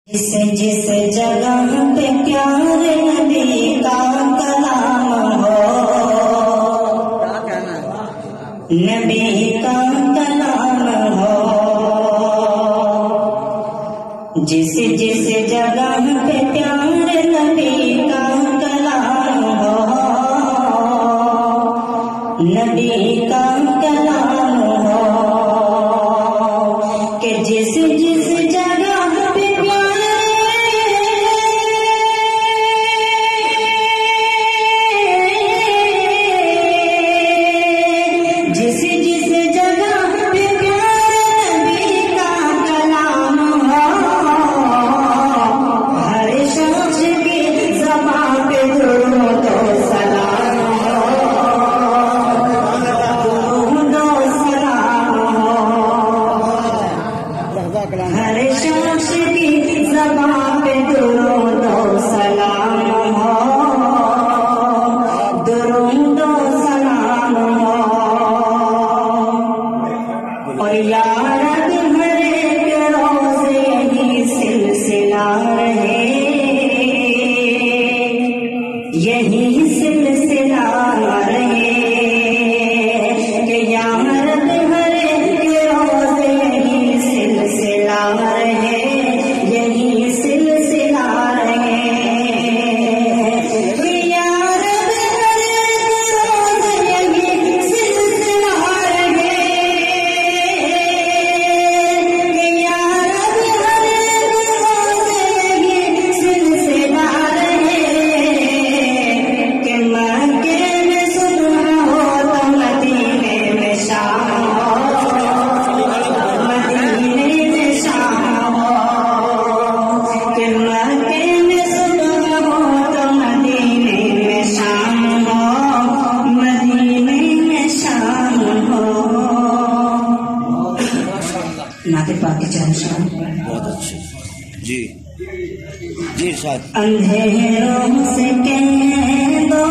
जिस जगह पे प्यारे नबी का कलाम हो, नबी का कलाम हो, जिस जगह पे प्यारे नबी का कलाम हो, नबी का कलाम हो, कि जिस जगह पे हर शख्स की ज़बान पे दुरूद व सलाम हो, दुरूद व सलाम हो। और या रब हर एक रोज़ यही सिलसिला रहे, यही सिलसिला रहे, कि या रब हर एक रोज़ यही सिलसिला रहे, यही सिलसिला रहे। या रब हर एक रोज़ यही सिलसिला रहे, या रब हर एक रोज़ यही सिलसिला रहे, कि मक्के में सुबह हो तो मदीने में शाम हो, मदीने में शाम हो, कि मक्के में सुबह हो तो मदीने में शाम हो, मदीने में शाम हो। नाते पाक की चर्चा बहुत अच्छी जी जी साहब। अंधेरों से कह दो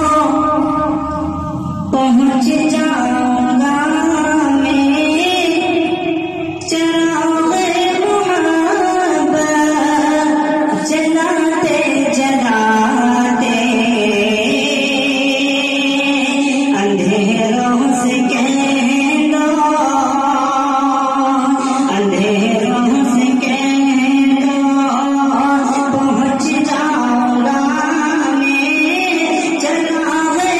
पहुँच जाऊंगा मैं, चराग़े मोहब्बत जलाते जलाते। अंधेरों से कह दो, अंधेरों से कह दो पहुँच जाऊंगा मैं, चराग़े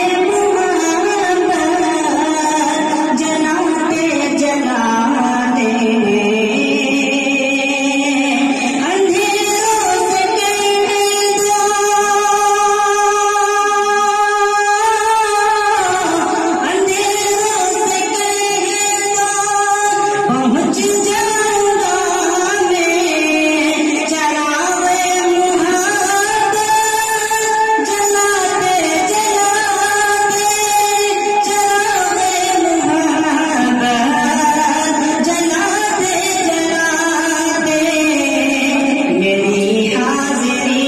मोहब्बत जलाते जलाते। अंधेरों से कह दो, अंधेरों से कह दो पहुँच जाऊंगा मैं, चराग़े मोहब्बत जलाते जलाते, चराग़े मोहब्बत जलाते जलाते। मेरी हाज़िरी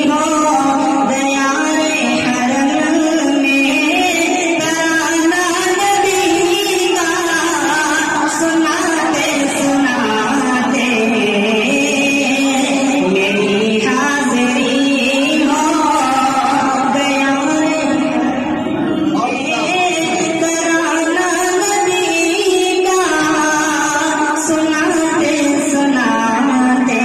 हो दयारे हरम में, तराना नबी का सुनाते सुनाते। मेरी हाज़िरी हो दयारे तराना नबी का सुनाते सुनाते।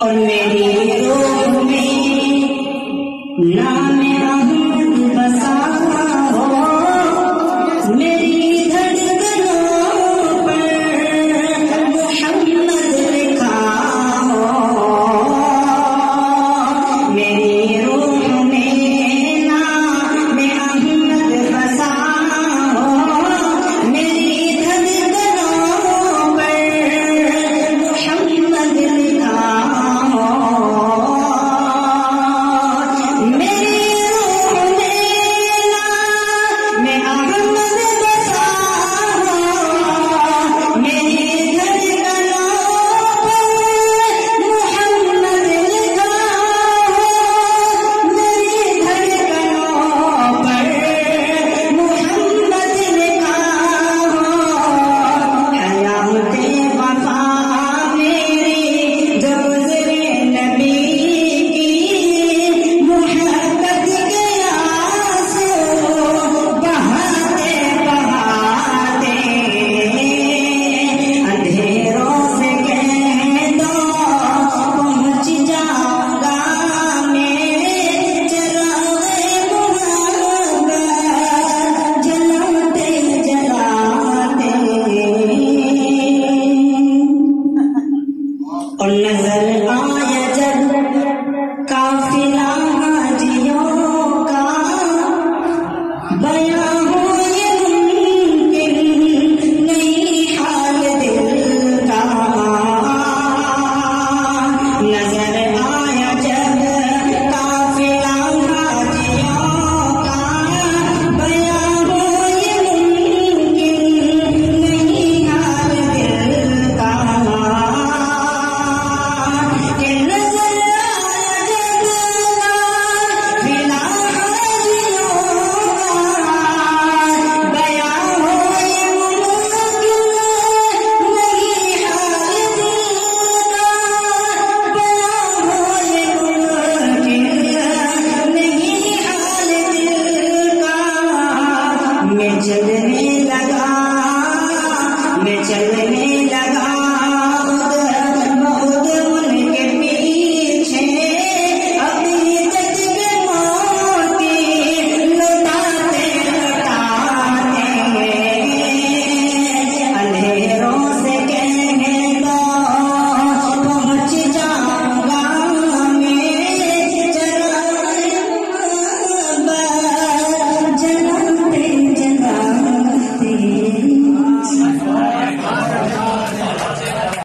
और मेरी रूह में नाम अहमद बसा हो, मेरी धड़कनों पर मुहम्मद लिखा हो। मेरी रूह में नाम अहमद बसा हो, मेरी धड़कनों पर मुहम्मद लिखा हो। नज़ल